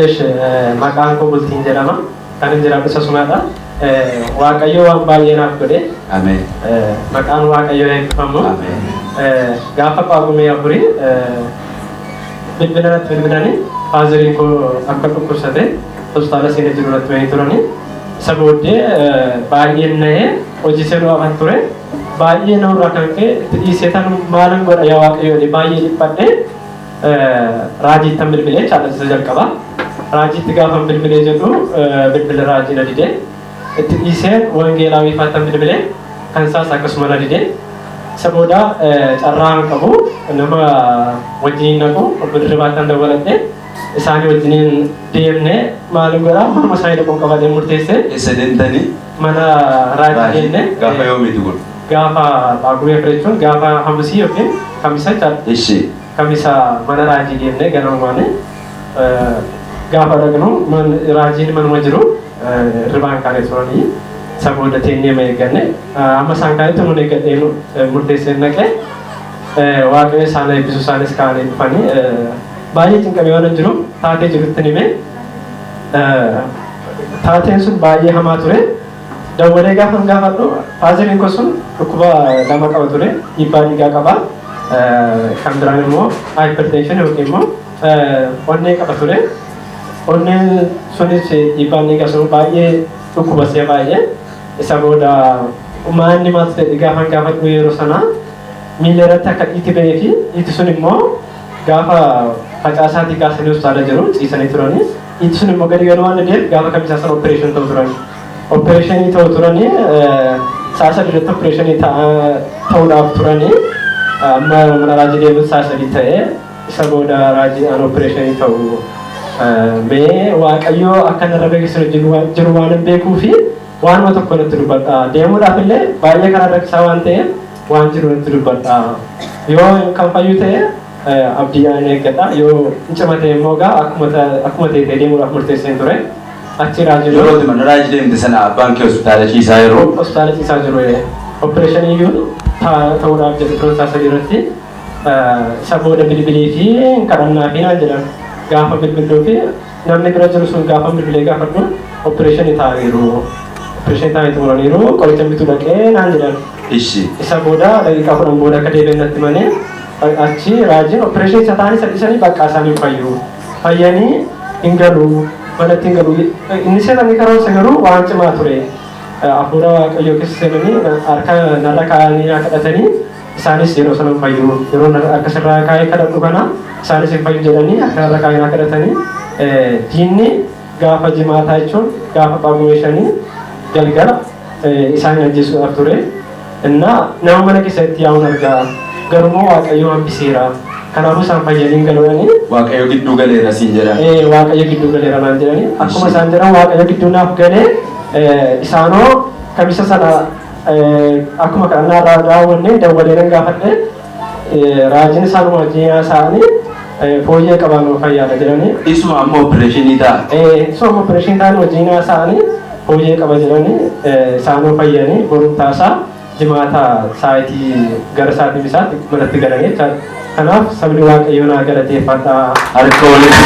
إيش مكانكم بلتين جرامة كان جرامة سسمادا واقعيو وان باينا كده آمين مكان واقعيو هيكمو آمين غافا باغومي أبوري بالبلاني حاضرين كو أكبر كورسات توستالا سينة جرورت وين تراني سبودي باين نه وجيسلو أبان توري باين نور ركان के इसेतन मालूम कर या वाकई वाली बाई लिपटे राजी तमिल मिले चालत से जल कबा राजी तिगा हम बिल मिले जो बिल राजी नदी दे इसे वंगेला विफा तमिल मिले कंसा साकस मना दी दे सबोदा चारांग कबू नमा वजीन नको बिल दे isaani wajjiniin deemne maalum gara amma saayida kon qabade murteesse isedentani mana raajine gaafa yoomiitu kun gaafa baaguree firechuun gaafa hamsii yookiin kamisa chat ishi kamisa mana raajii deemne ganamumaane gaafa dhaqnu man raajiin manuma jiru ribaan kaanee turanii sabooda teennee meeganne amma isaan kaanitti mun eeggadheenu murteessee naqe waaqayyo isaan eebbisu isaanis kaanee dhufanii baay'ee cinqamee waan jiru taatee jirutti nime taateen sun baay'ee hamaa ture dawwalee gaafa gaafadhu faaziliin kun sun dhukkuba lama qaba ture dhiibbaa dhiigaa qaba kan biraan immoo hypertension yookiin immoo onnee qaba ture onneen sunis dhiibbaan dhiigaa sun baay'ee dhukkuba see baay'ee isa booda maanni maal ta'e gaafa gaafadhu yeroo sana miila irratti akka dhiiti ba'ee fi dhiiti sun immoo gaafa facaasaati kaasanii hospitaala jiru ciisanii turanii itti sun immoo gadi galuu waan deebi'eef gaafa kamisaa sana opereeshinii ta'u turanii opereeshinii ta'u turanii sa'a sadiirratti opereeshinii ta'uudhaaf turanii amma mana raajii deebiin sa'a sadii ta'ee isa booda raajii aan opereeshinii ta'u mee waaqayyoo akka narra beeksisu jiru waan hin beekuu fi waanuma tokko natti dubbadha deemuudhaaf illee baay'ee karaa rakkisaa waan ta'eef waan jiru natti dubbadha yoo kan fayyu ta'e abdiyaan eeggata yoo incimate immoo gaa akkuma ta'e deemuudhaaf murteesseen ture achi raajii yeroo mana raajii deemte sana abbaan kee hospitaala ciisaa yeroo hospitaala ciisaa jiru opereeshinii iyyuu ta'uudhaaf jedhu turan isaa sadii irratti isa booda bilbilii fi kadhannaa fi naan jedhan gaafa bilbiluu fi namni bira jiru sun gaafa bilbilee gaafadhu opereeshinii ta'aniiru opereeshinii ta'anii xumuraniiru qoricha bituu dhaqee naan jedhan isa booda daqiiqaa 10 booda akka deebi'an natti himanii achi raajiin opereeshinii isa ta'anii sadhiisanii bakka isaanii fayyanii hin galu manatti hin galu inni seenanii karaa isa garuu waan cimaa ture hafuura waaqayyoo keessa seenanii harka narra kaa'anii kadhatanii isaanis yeroo sana fayyu yeroo harka sirraa kaa'ee kadhadhu kana isaanis hin fayyu jedhanii harka narra kaa'anii kadhatanii diinni gaafa jimaataa jechuun gaafa phaagmeeshanii galgala isaan ajjeesuudhaaf ture innaa nama mana keessatti yaa'uun argaa garumoo waaqayyo hambiseera kanaafuu isaan fayyanii galanii waaqayyo gidduu galeera siin jedhan waaqayyo gidduu galeera naan jedhanii akkuma isaan jedhan waaqayyo gidduu naaf galee isaanoo kamisa sana akkuma kadhannaa irraa daawwannee dawwalee nan gaafadhe raajiin isaanuma wajjin haasa'anii fooyyee qabaanoo fayyaadha jedhanii isuma ammoo opereeshinii ta'a isuma opereeshinii ta'anii wajjin haasa'anii fooyyee qaba jedhanii isaanoo fayyanii borumtaasaa jimaata saayitii gara saatii isaatti manatti galanii jechaadha. Kanaaf sabni waaqayyoo naa galateeffadha. Harka walitti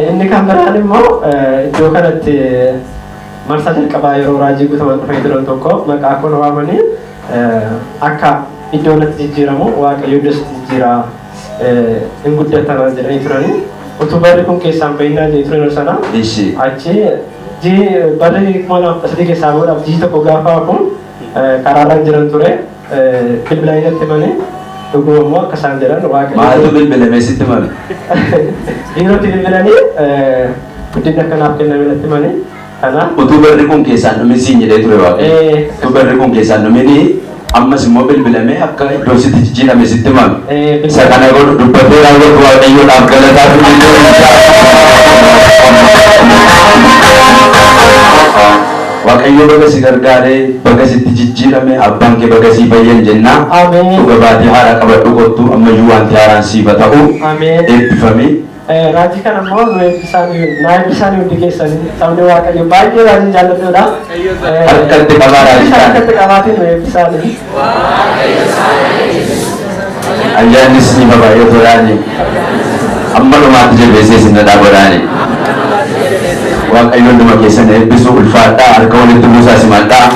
inni kan biraan immoo iddoo kanatti marsaa jalqabaa yeroo raajii guutaman dhufee jiran tokko maqaa koo waamanii akka iddoo natti jijjiiramu waaqayyoo iddoo jijjiira hin guddatan jedhanii turanii utuu barri kun keessaan bahinaa jedhu turan sana achi barri mana asii keessaa boodhaaf jii tokko gaafa kun karaarra jiran ture bilbilaan irratti mane dhuguu immoo akka isaan jedhan waaqayyo maaltu bilbilame sitti mane dhiiroti bilbilanii guddina akkanaaf kenname irratti mane kanaaf utuu barri kun keessaan dhume siin jedhee ture waaqayyo utuu barri kun keessaan dhumeni ammas immoo bilbilame akka iddoo sitti jijjiirame sitti mane isa kana godhu dubbatee raawwatu waaqayyoodhaaf galataa fi waaqayyo baga si gargaaree baga sitti jijjiirame abbaan kee baga sii fayyan jenna dhuga baatii haara qabadhu kottu ammayyuu wanti haaraan siifa ta'u eebbifame raajii kana immoo naayibbisaanii hundi keessanii sabni waaqayyo baay'ee raajii jaalladhuudha harkatti qabaa raajii harkatti qabaatiin naayibbisaanii ayyaanni siif baay'atu yaani amma dhumaatti jabeessee sinna dhaabadaani waaqayyoon dhuma keessan eebbisuu ulfaadhaa harka walitti buusaa simadhaa